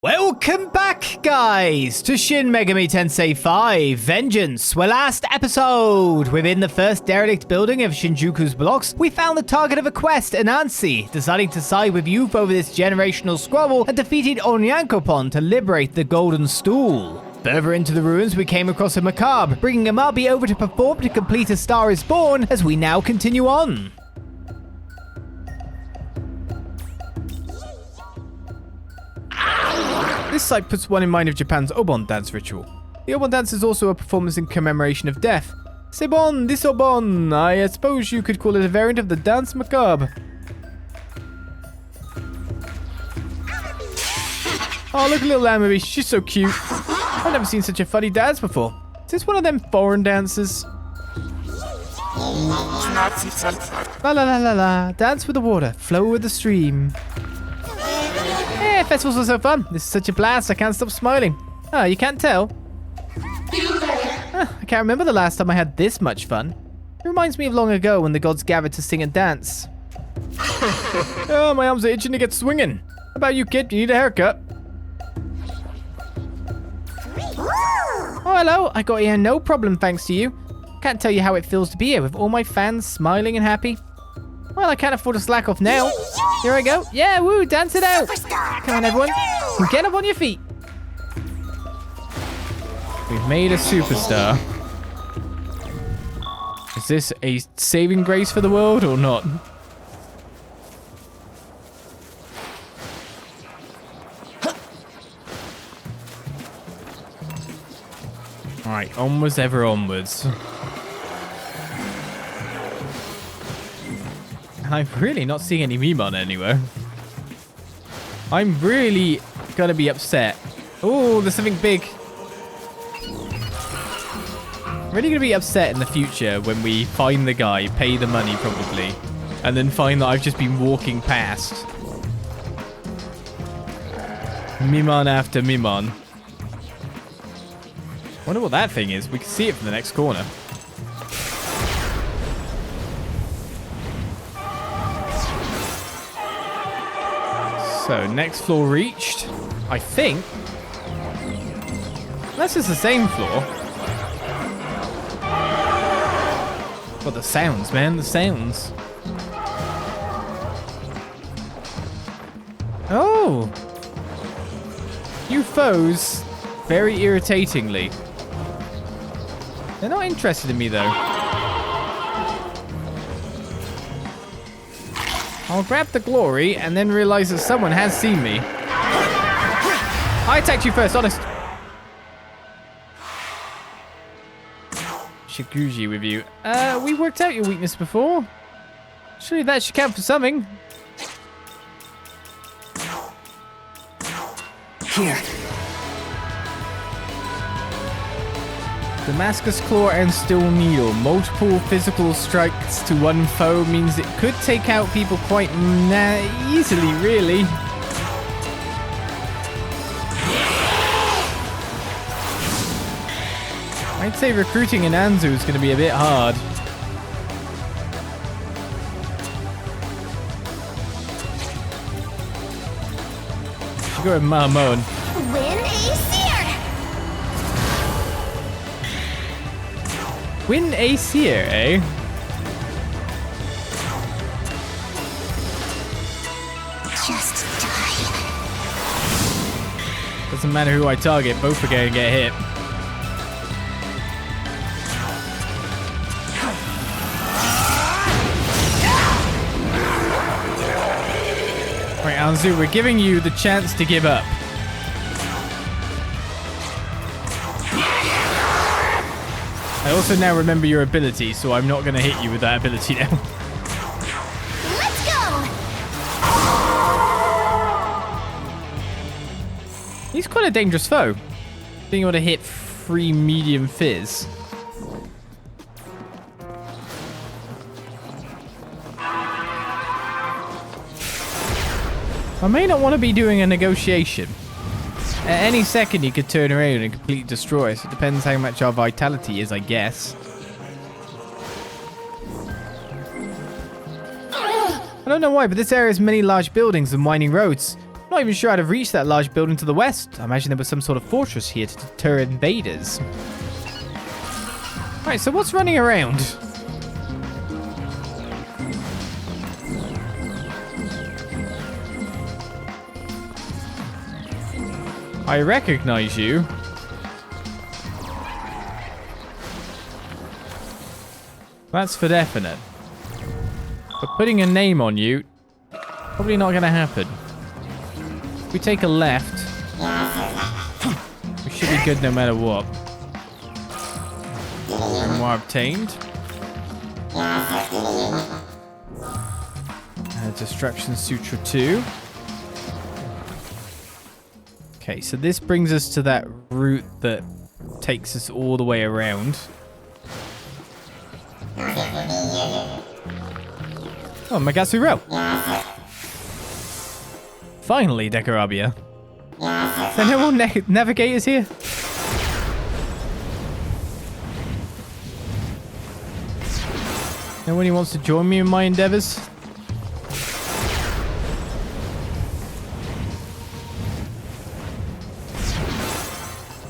Welcome back, guys, to Shin Megami Tensei V Vengeance, where last episode, within the first derelict building of Shinjuku's blocks, we found the target of a quest, Anansi, deciding to side with youth over this generational squabble and defeated Onyankopon to liberate the Golden Stool. Further into the ruins, we came across a macabre, bringing Amabi over to perform to complete A Star is Born, as we now continue on. This site puts one in mind of Japan's Obon dance ritual. The Obon dance is also a performance in commemoration of death. C'est bon, this Obon. I suppose you could call it a variant of the dance macabre. Oh, look at little Amabi. She's so cute. I've never seen such a funny dance before. Is this one of them foreign dances? La la la la la. Dance with the water. Flow with the stream. Yeah, festivals are so fun. This is such a blast, I can't stop smiling. Oh, you can't tell? I can't remember the last time I had this much fun. It reminds me of long ago when the gods gathered to sing and dance. Oh, my arms are itching to get swinging. How about you, kid? You need a haircut? Oh, hello. I got here no problem thanks to you. Can't tell you how it feels to be here with all my fans smiling and happy. Well, I can't afford to slack off now. Here I go. Yeah, woo, dance it out. Come on, everyone. Get up on your feet. We've made a superstar. Is this a saving grace for the world or not? Alright, onwards ever onwards. I'm really not seeing any Mimon anywhere. I'm really gonna be upset. Oh, there's something big. Really gonna be upset in the future when we find the guy, pay the money probably, and then find that I've just been walking past. Mimon after Mimon. Wonder what that thing is. We can see it from the next corner. So, next floor reached. I think. Unless it's the same floor. But the sounds, man. The sounds. Oh! New foes. Very irritatingly. They're not interested in me, though. I'll grab the glory and then realize that someone has seen me. I attacked you first, honest. Shikuji with you. We worked out your weakness before. Surely that should count for something. Here. Damascus Claw and Steel Needle. Multiple physical strikes to one foe means it could take out people quite easily, really. I'd say recruiting an Anzu is going to be a bit hard. Should go with Mahmoud. Win a seer, eh? Just die. Doesn't matter who I target, both are going to get hit. Right, Anzu, we're giving you the chance to give up. I also now remember your ability, so I'm not going to hit you with that ability now. Let's go! He's quite a dangerous foe. Being able to hit free medium fizz. I may not want to be doing a negotiation. At any second, he could turn around and completely destroy us. It depends how much our vitality is, I guess. I don't know why, but this area has many large buildings and winding roads. Not even sure I'd have reached that large building to the west. I imagine there was some sort of fortress here to deter invaders. Right, so what's running around? I recognize you. That's for definite. But putting a name on you, probably not going to happen. If we take a left, we should be good no matter what. Grimoire obtained. Destruction Sutra 2. Okay, so this brings us to that route that takes us all the way around. Oh, Magatsu-ro. Finally, Dekarabia. Is there no more navigators here? Nobody wants to join me in my endeavors?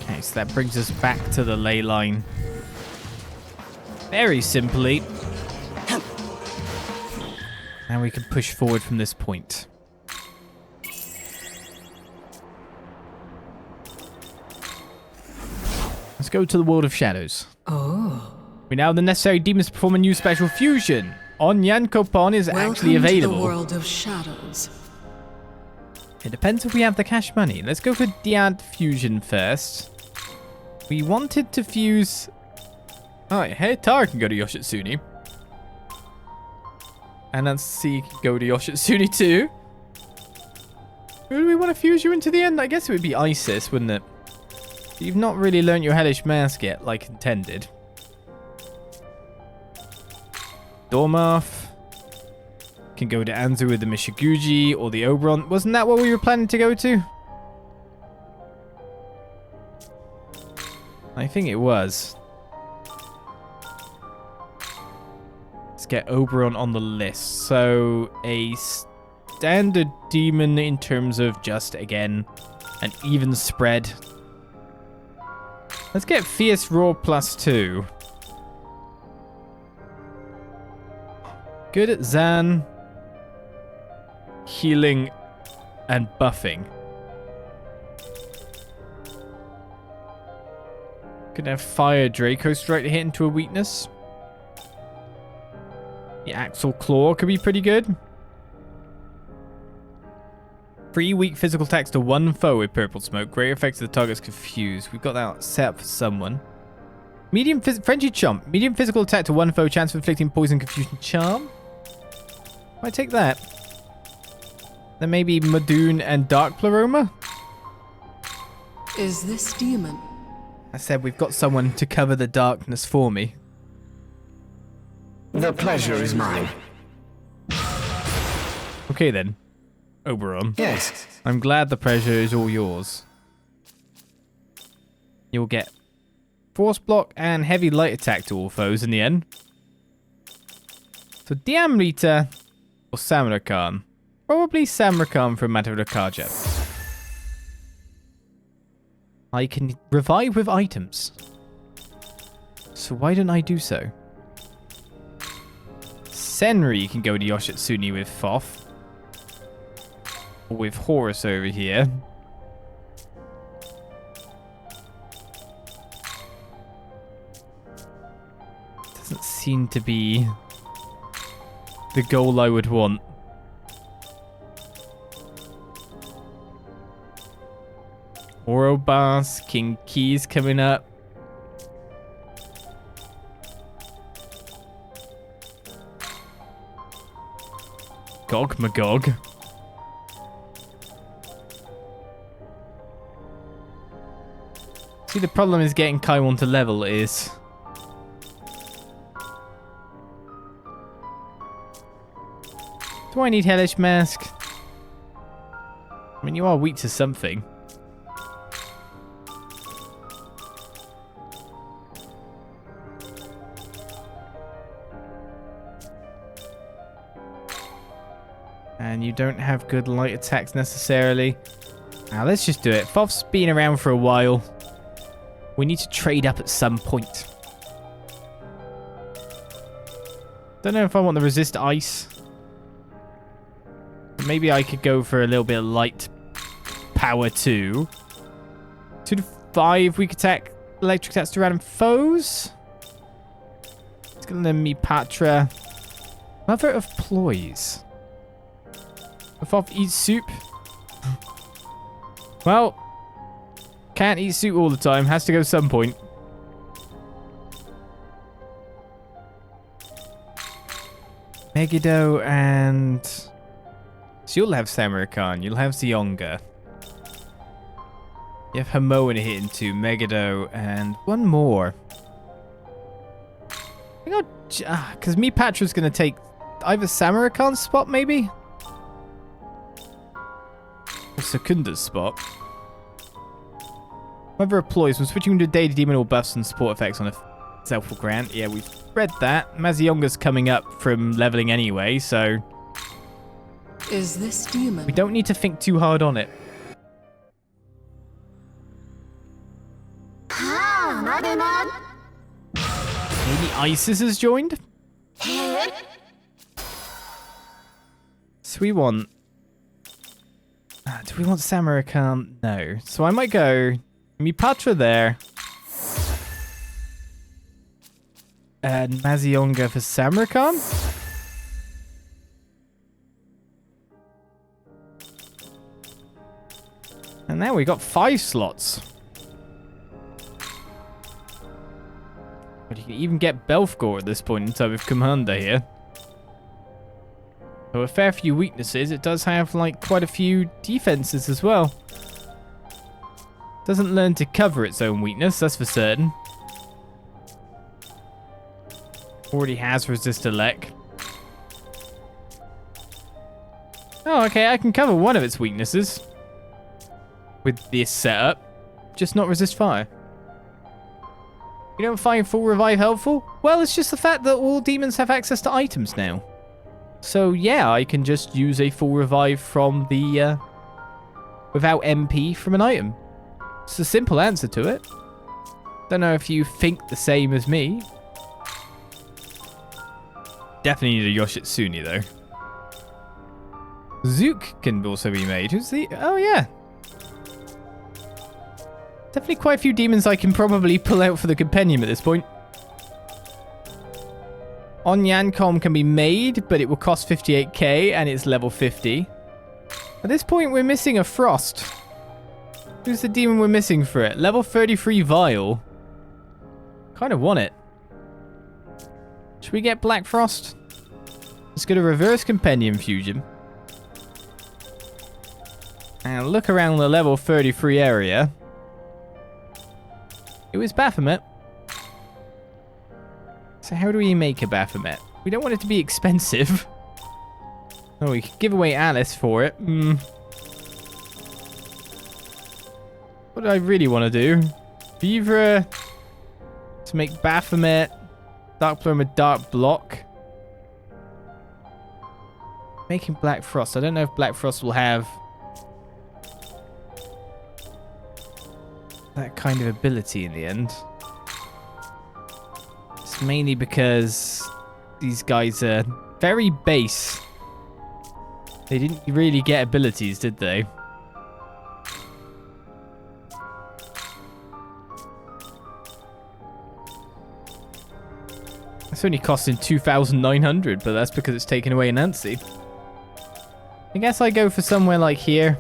Okay, so that brings us back to the ley line. Very simply. Now we can push forward from this point. Let's go to the world of shadows. Oh. We now have the necessary demons to perform a new special fusion. Onyankopon is actually available. To the world of shadows. It depends if we have the cash money. Let's go for Diant Fusion first. We wanted to fuse... Oh, hey, Tara can go to Yoshitsune. And Nancy can go to Yoshitsune too. Who do we want to fuse you into the end? I guess it would be Isis, wouldn't it? You've not really learnt your hellish mask yet, like intended. Dormarth can go to Anzu with the Mishiguji or the Oberon. Wasn't that what we were planning to go to? I think it was. Let's get Oberon on the list. So a standard demon in terms of just, again, an even spread. Let's get Fierce Roar +2. Good at Zan, healing, and buffing. Could have Fire Draco Strike to hit into a weakness. The Axel Claw could be pretty good. 3 weak physical attacks to 1 foe with Purple Smoke. Great effects to the target's confused. We've got that set up for someone. Medium Frenzy Chomp. Medium physical attack to 1 foe. Chance of inflicting poison, confusion, charm. I take that. Then maybe Madoon and Dark Pleroma. Is this demon? I said we've got someone to cover the darkness for me. The pleasure is mine. Okay then. Oberon. Yes. I'm glad the pleasure is all yours. You'll get Force Block and Heavy Light Attack to all foes in the end. So Diamrita or Samurakan. Probably Samurakan from Matarakaja. I can revive with items. So why don't I do so? Senri can go to Yoshitsune with Foth. Or with Horus over here. Doesn't seem to be the goal I would want. Orobas, King Keys coming up. Gog Magog. See, the problem is getting Kaiwan to level is... Do I need Hellish Mask? I mean, you are weak to something. And you don't have good light attacks necessarily. Now, let's just do it. Foth's been around for a while. We need to trade up at some point. Don't know if I want to resist ice. But maybe I could go for a little bit of light power too. 2 to 5 weak attack. Electric attacks to random foes. It's going to lend me Patra. Mother of Ploys. If Foth eats soup. Well, can't eat soup all the time. Has to go some point. Megiddo and... So you'll have Samarkand. You'll have Zionga. You have Hamoan hitting 2. Megiddo and one more. I think because me Patra's going to take either Samarkand's spot, maybe? Or Secunda's spot. Mother of Ploys, when switching to Data Demon or buffs and support effects on a self will grant. Yeah, we've read that. Mazionga's coming up from leveling anyway, so... Is this demon? We don't need to think too hard on it. Maybe Isis has joined? So we want... do we want Samarkand? No. So I might go... Mipatra there. And Mazionga for Samarkand? And now we got 5 slots. But you can even get Belfgor at this point in time with Commander here. So a fair few weaknesses. It does have like quite a few defenses as well. Doesn't learn to cover its own weakness, that's for certain. Already has resist elect. Oh, okay, I can cover one of its weaknesses. With this setup. Just not resist fire. You don't find full revive helpful? Well, it's just the fact that all demons have access to items now. So yeah, I can just use a full revive from the, without MP from an item. It's a simple answer to it. Don't know if you think the same as me. Definitely need a Yoshitsune though. Zook can also be made. Who's the... Oh yeah. Definitely quite a few demons I can probably pull out for the compendium at this point. Onyancom can be made, but it will cost 58k and it's level 50. At this point, we're missing a Frost. Who's the demon we're missing for it? Level 33 Vial. Kind of want it. Should we get Black Frost? Let's go to Reverse Compendium Fusion. And look around the level 33 area. It was Baphomet. So how do we make a Baphomet? We don't want it to be expensive. Oh, we could give away Alice for it. What do I really want to do? Vivre to make Baphomet. Dark Plume a Dark Block. Making Black Frost. I don't know if Black Frost will have that kind of ability in the end. It's mainly because these guys are very base. They didn't really get abilities, did they? It's only costing 2,900, but that's because it's taken away Nancy. I guess I go for somewhere like here.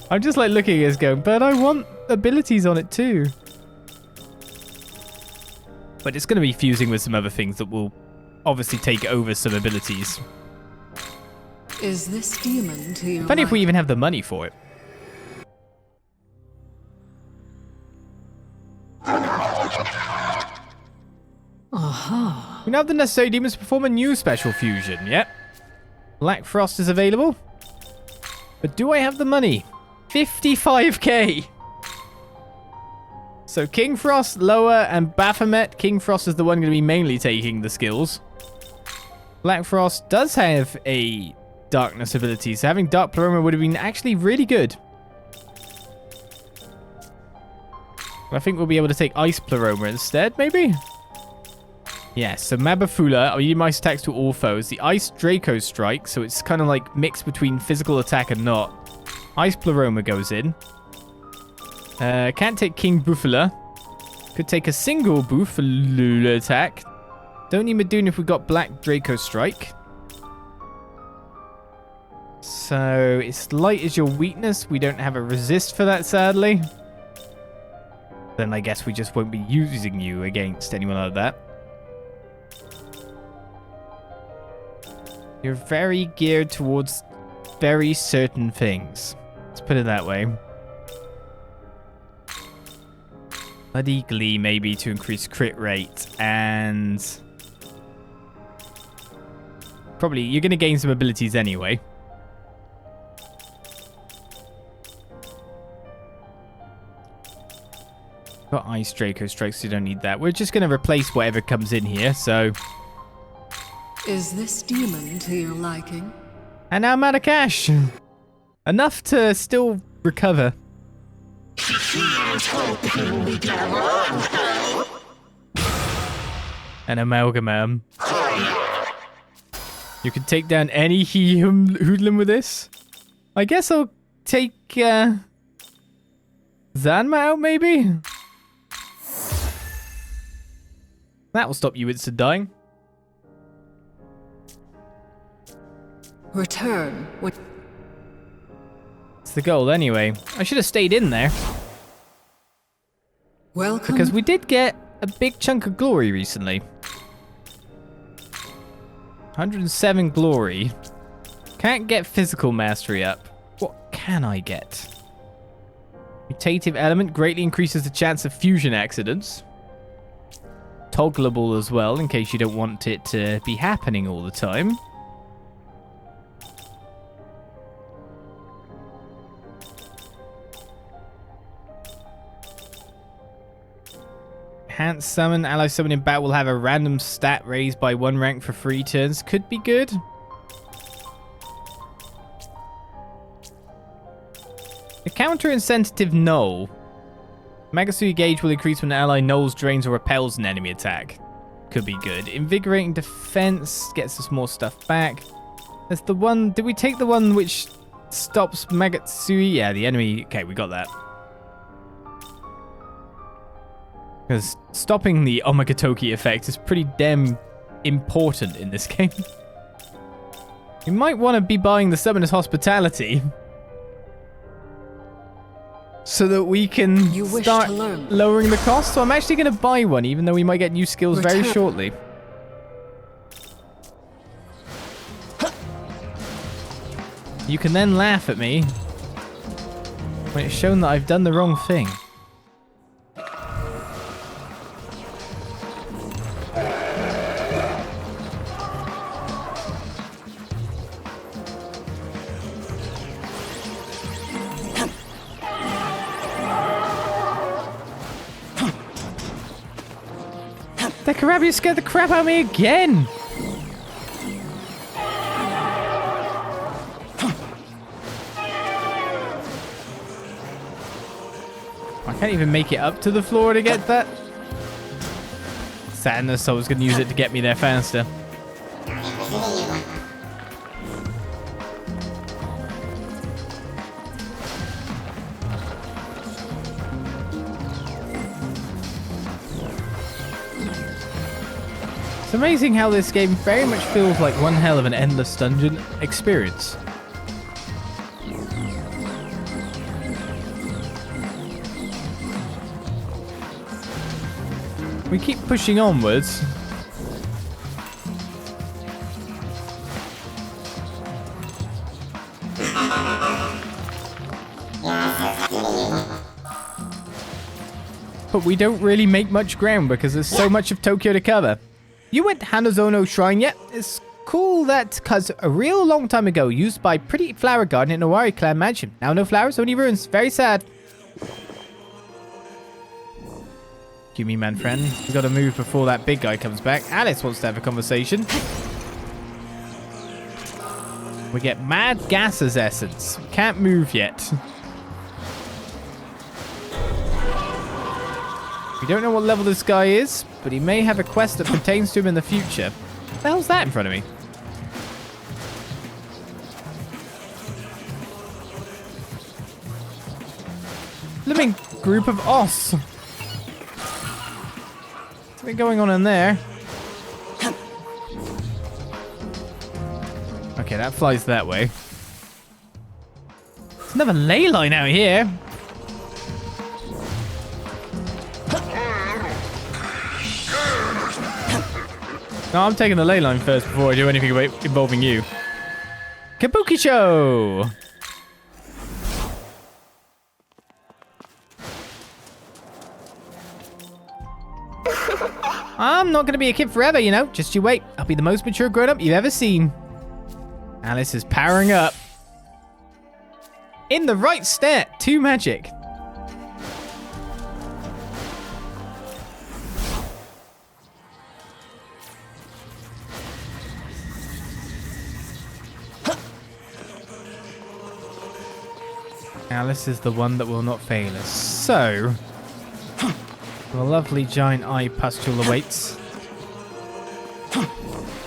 I'm just like looking at this going, but I want abilities on it too. But it's going to be fusing with some other things that will obviously take over some abilities. Is this demon to you? Funny if we even have the money for it. Aha. We now have the necessary demons to perform a new special fusion. Yep. Black Frost is available. But do I have the money? 55k. So King Frost, lower, and Baphomet. King Frost is the one going to be mainly taking the skills. Black Frost does have a darkness ability, so having Dark Pleroma would have been actually really good. I think we'll be able to take Ice Pleroma instead, maybe? Yes, so Mabafula, I'll use my attacks to all foes. The Ice Draco Strike, so it's kind of like mixed between physical attack and not. Ice Pleroma goes in. Can't take King Bufala. Could take a single Bufala attack. Don't need Madoon if we got Black Draco Strike. So, it's light is your weakness. We don't have a resist for that, sadly. Then I guess we just won't be using you against anyone like that. You're very geared towards very certain things. Let's put it that way. Bloody Glee, maybe, to increase crit rate. And probably, you're going to gain some abilities anyway. Got Ice Draco Strikes, so you don't need that. We're just going to replace whatever comes in here, so... Is this demon to your liking? And now I'm out of cash. Enough to still recover. An amalgamam. You can take down any hoodlum with this. I guess I'll take Zanma out, maybe? That will stop you instant dying. Return. It's the goal anyway. I should have stayed in there. Welcome. Because we did get a big chunk of glory recently. 107 glory. Can't get physical mastery up. What can I get? Mutative element greatly increases the chance of fusion accidents. Toggleable as well, in case you don't want it to be happening all the time. Enhanced summon. Ally summon in battle will have a random stat raised by 1 rank for 3 turns. Could be good. A counter-insensitive null. Magasui gauge will increase when an ally nulls, drains, or repels an enemy attack. Could be good. Invigorating defense gets us more stuff back. There's the one... Did we take the one which stops Magasui? Yeah, the enemy... Okay, we got that. Because stopping the Omagatoki effect is pretty damn important in this game. You might want to be buying the Summoner's Hospitality. So that we can start lowering the cost. So I'm actually going to buy one, even though we might get new skills very shortly. You can then laugh at me when it's shown that I've done the wrong thing. The Karabi scared the crap out of me again! I can't even make it up to the floor to get that. Sadness, I was going to use it to get me there faster. It's amazing how this game very much feels like one hell of an endless dungeon experience. We keep pushing onwards. But we don't really make much ground because there's so much of Tokyo to cover. You went to Hanazono Shrine yet? It's cool that, because a real long time ago, used by Pretty Flower Garden in Owari Clan Mansion. Now no flowers, only ruins. Very sad. Excuse me, man friend. We got to move before that big guy comes back. Alice wants to have a conversation. We get mad gas as essence. Can't move yet. We don't know what level this guy is, but he may have a quest that pertains to him in the future. What the hell's that in front of me? Living group of os. Something going on in there. Okay, that flies that way. There's another ley line out here. No, I'm taking the ley line first before I do anything involving you. Kabukicho! I'm not going to be a kid forever, you know. Just you wait. I'll be the most mature grown-up you've ever seen. Alice is powering up. In the right stat. 2 magic. Alice is the one that will not fail us. So, the lovely giant eye pustule awaits.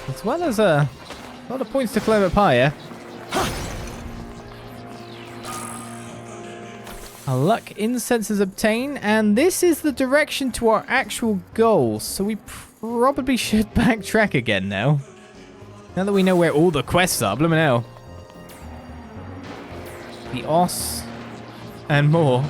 As well as a lot of points to climb up higher. A luck incense is obtained, and this is the direction to our actual goal. So we probably should backtrack again now. Now that we know where all the quests are, bloomin' hell. The os and more.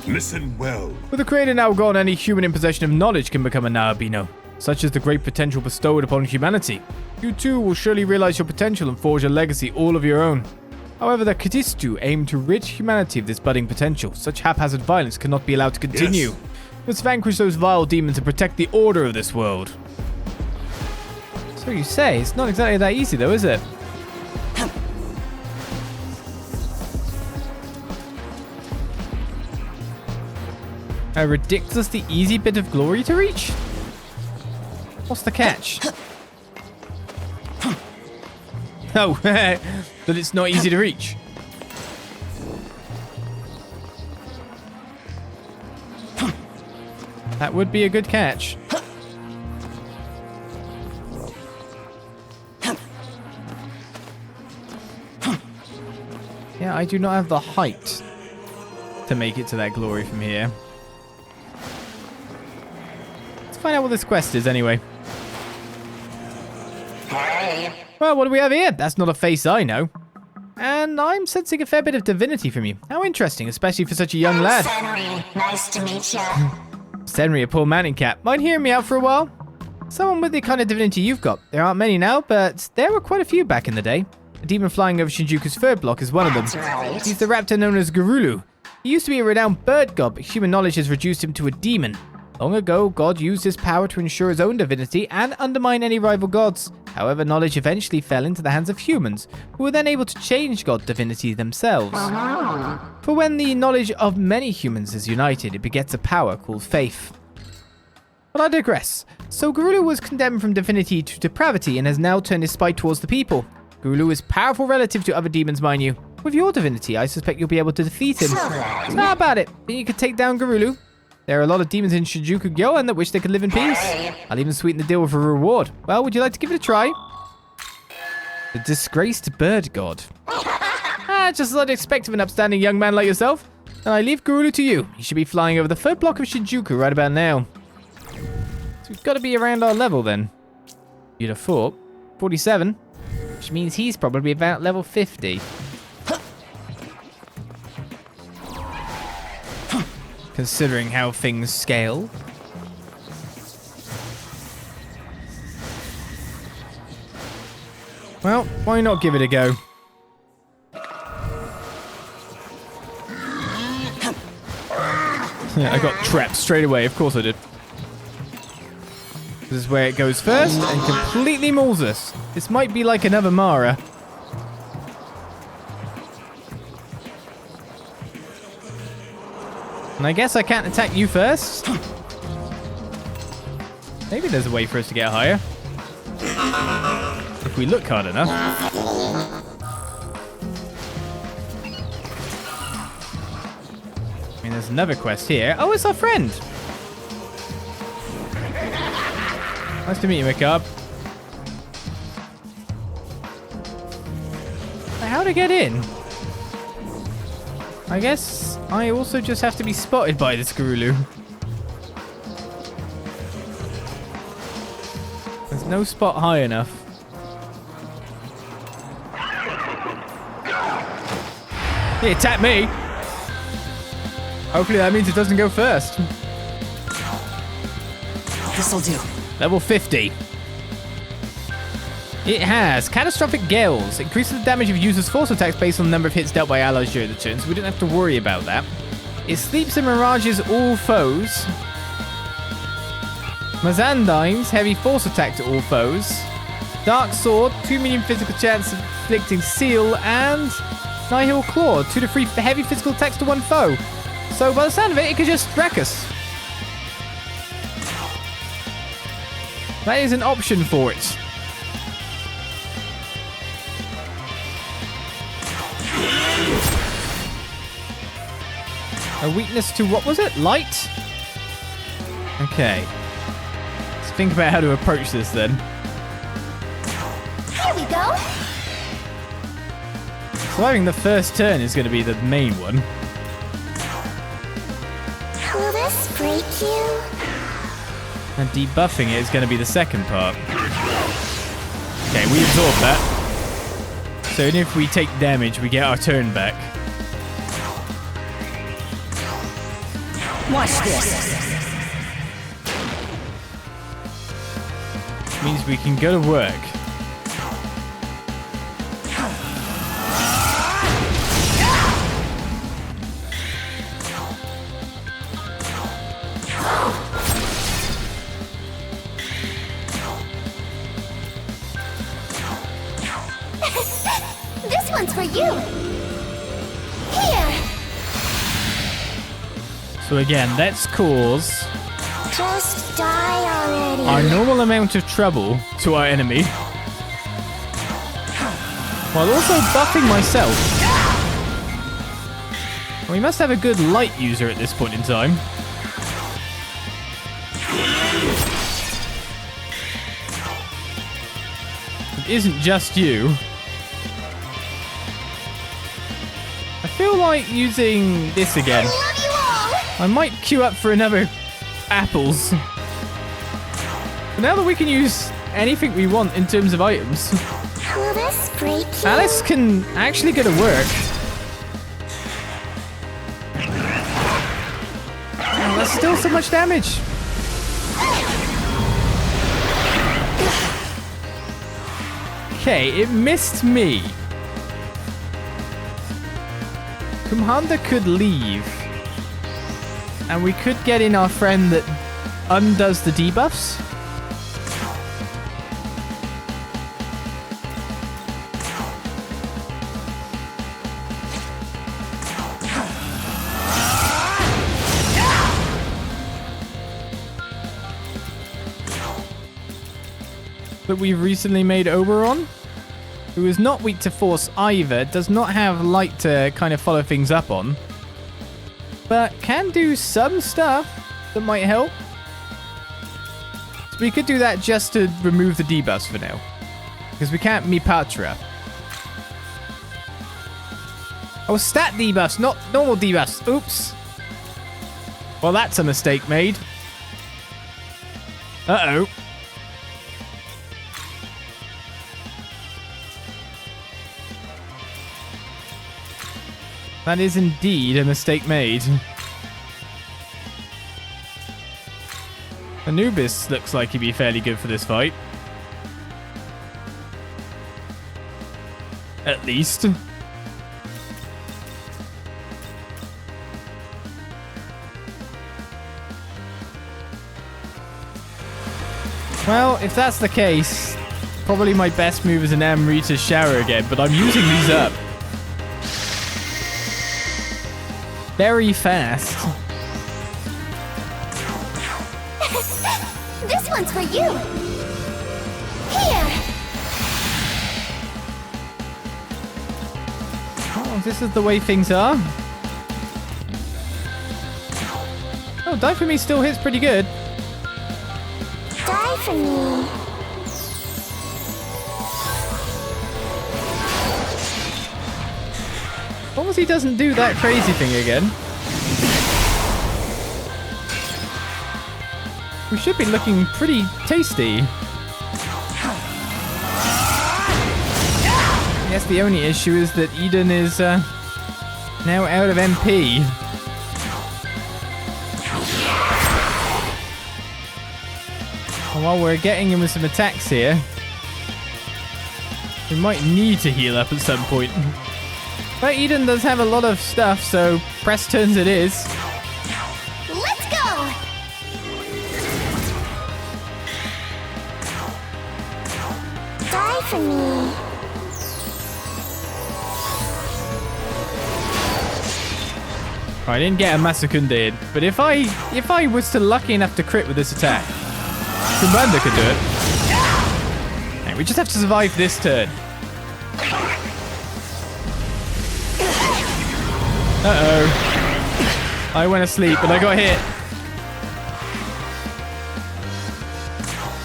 Listen well. With the creator now gone, any human in possession of knowledge can become a Nahobino. Such is the great potential bestowed upon humanity. You too will surely realize your potential and forge a legacy all of your own. However, the Kadistu aim to rid humanity of this budding potential. Such haphazard violence cannot be allowed to continue. Yes. Let's vanquish those vile demons and protect the order of this world. So you say. It's not exactly that easy though, is it? A ridiculously easy bit of glory to reach? What's the catch? Oh, that it's not easy to reach. That would be a good catch. Yeah, I do not have the height to make it to that glory from here. Let's find out what this quest is anyway. Well, what do we have here? That's not a face I know. And I'm sensing a fair bit of divinity from you. How interesting, especially for such a young lad. Senri, nice to meet you. Senri, a poor mountain cat. Mind hearing me out for a while? Someone with the kind of divinity you've got. There aren't many now, but there were quite a few back in the day. A demon flying over Shinjuku's third block is one of them. That's right. He's the raptor known as Gulu. He used to be a renowned bird god, but human knowledge has reduced him to a demon. Long ago, God used his power to ensure his own divinity and undermine any rival gods. However, knowledge eventually fell into the hands of humans, who were then able to change God's divinity themselves. For when the knowledge of many humans is united, it begets a power called faith. But I digress. So Gulu was condemned from divinity to depravity and has now turned his spite towards the people. Gulu is powerful relative to other demons, mind you. With your divinity, I suspect you'll be able to defeat him. So how about it? Think you could take down Gulu? There are a lot of demons in Shinjuku, Gyoen, that wish they could live in peace. I'll even sweeten the deal with a reward. Well, would you like to give it a try? The Disgraced Bird God. Just as I'd expect of an upstanding young man like yourself. And I leave Gulu to you. He should be flying over the third block of Shinjuku right about now. So we've got to be around our level then. You'd have thought. 47. Which means he's probably about level 50. Considering how things scale. Well, why not give it a go? Yeah, I got trapped straight away. Of course I did. This is where it goes first and completely mauls us. This might be like another Mara. And I guess I can't attack you first. Maybe there's a way for us to get higher. If we look hard enough. I mean, there's another quest here. Oh, it's our friend. Nice to meet you, Macabre. How to get in? I guess I also just have to be spotted by this Gulu. There's no spot high enough. He attacked me. Hopefully that means it doesn't go first. This'll do. Level 50. It has Catastrophic Gales. Increases the damage of users' force attacks based on the number of hits dealt by allies during the turn, so we don't have to worry about that. It sleeps and mirages all foes. Mazandines, heavy force attack to all foes. Dark Sword, 2 million physical chance of inflicting seal, and Nihil Claw, 2 to 3 heavy physical attacks to one foe. So by the sound of it, it could just wreck us. That is an option for it. A weakness to, what was it? Light? Okay. Let's think about how to approach this then. Here we go. Surviving the first turn is going to be the main one. Will this break you? And debuffing it is going to be the second part. Okay, we absorb that. So even if we take damage, we get our turn back. Watch this. Means we can go to work. This one's for you. Here. So again, let's cause Just die already. our normal amount of trouble to our enemy, while also buffing myself. We must have a good light user at this point in time. It isn't just you. I feel like using this again. Love you all. I might queue up for another apples. But now that we can use anything we want in terms of items, Will this break you? Alice can actually go to work. Oh, that's still so much damage. Okay, it missed me. Commander could leave. And we could get in our friend that undoes the debuffs. That we've recently made Oberon, who is not weak to force either, does not have light to kind of follow things up on, but can do some stuff that might help. So we could do that just to remove the debuffs for now, because we can't Mipatra. Oh, stat debuffs, not normal debuffs. Oops. Well, that's a mistake made. Uh-oh. That is indeed a mistake made. Anubis looks like he'd be fairly good for this fight. At least. Well, if that's the case, probably my best move is an Amrita shower again, but I'm using these up very fast. one's for you. Here. Oh, this is the way things are. Oh, Die For Me still hits pretty good. Die for me. As long as he doesn't do that crazy thing again. We should be looking pretty tasty. I guess the only issue is that Eden is now out of MP. And while we're getting him with some attacks here, we might need to heal up at some point. But Eden does have a lot of stuff, so press turns it is. Let's go. Die for me. I didn't get a Masacunde, but if I was to lucky enough to crit with this attack, Commander could do it. And we just have to survive this turn. Uh-oh. I went asleep, but I got hit.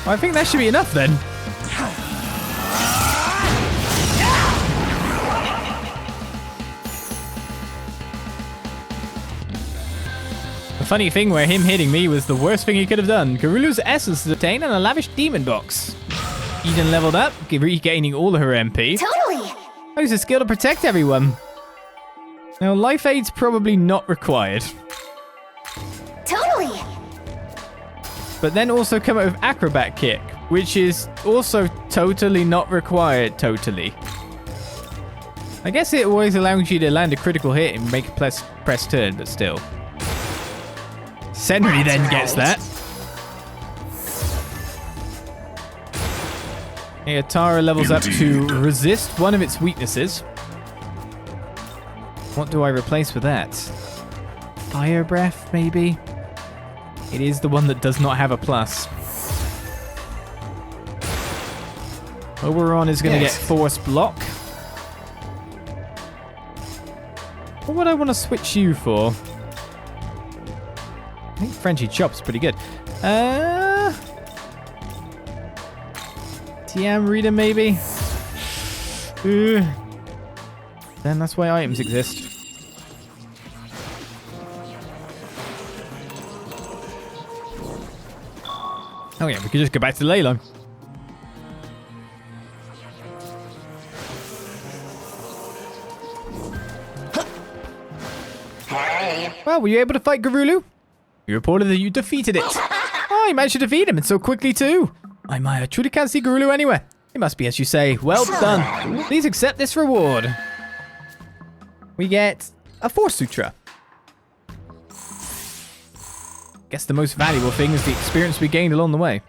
I think that should be enough then. The funny thing where him hitting me was the worst thing he could have done. Garulu's essence is obtained and a lavish demon box. Eden leveled up, regaining all of her MP. Totally. Use a skill to protect everyone. Now, life aid's probably not required. Totally. But then also come out with acrobat kick, which is also totally not required, totally. I guess it always allows you to land a critical hit and make a press turn, but still. Senri then gets that. Hey, Atara levels up to resist one of its weaknesses. What do I replace with that? Fire Breath, maybe? It is the one that does not have a plus. Oberon is going to get Force Block. What would I want to switch you for? I think Frenchy Chop's pretty good. TM Reader, maybe? Then that's why items exist. Oh yeah, we could just go back to the ley line. Well, were you able to fight Gulu? You reported that you defeated it. Oh, you managed to defeat him, and so quickly too. I truly can't see Gulu anywhere. It must be as you say. Well done. Please accept this reward. We get a Force Sutra. Guess the most valuable thing is the experience we gained along the way.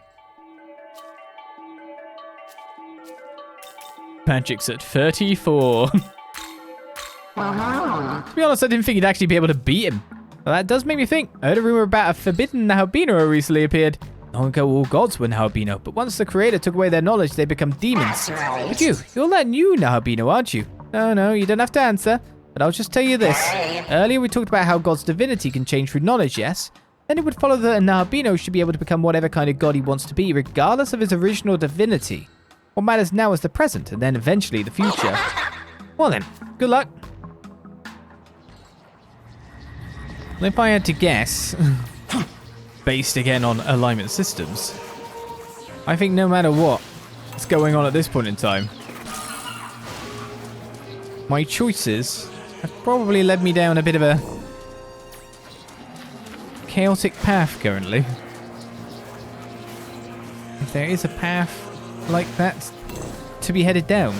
Magic's at 34. To be honest, I didn't think you'd actually be able to beat him. Well, that does make me think. I heard a rumor about a forbidden Nahobino recently appeared. Long ago, all gods were Nahobino, but once the creator took away their knowledge, they become demons. But you're that new Nahobino, aren't you? No, you don't have to answer. But I'll just tell you this. Earlier, we talked about how God's divinity can change through knowledge, yes? Then it would follow that a Nahobino should be able to become whatever kind of god he wants to be, regardless of his original divinity. What matters now is the present, and then eventually the future. Well then, good luck. If I had to guess, based again on alignment systems, I think no matter what is going on at this point in time, my choices have probably led me down a bit of a chaotic path currently. If there is a path like that to be headed down.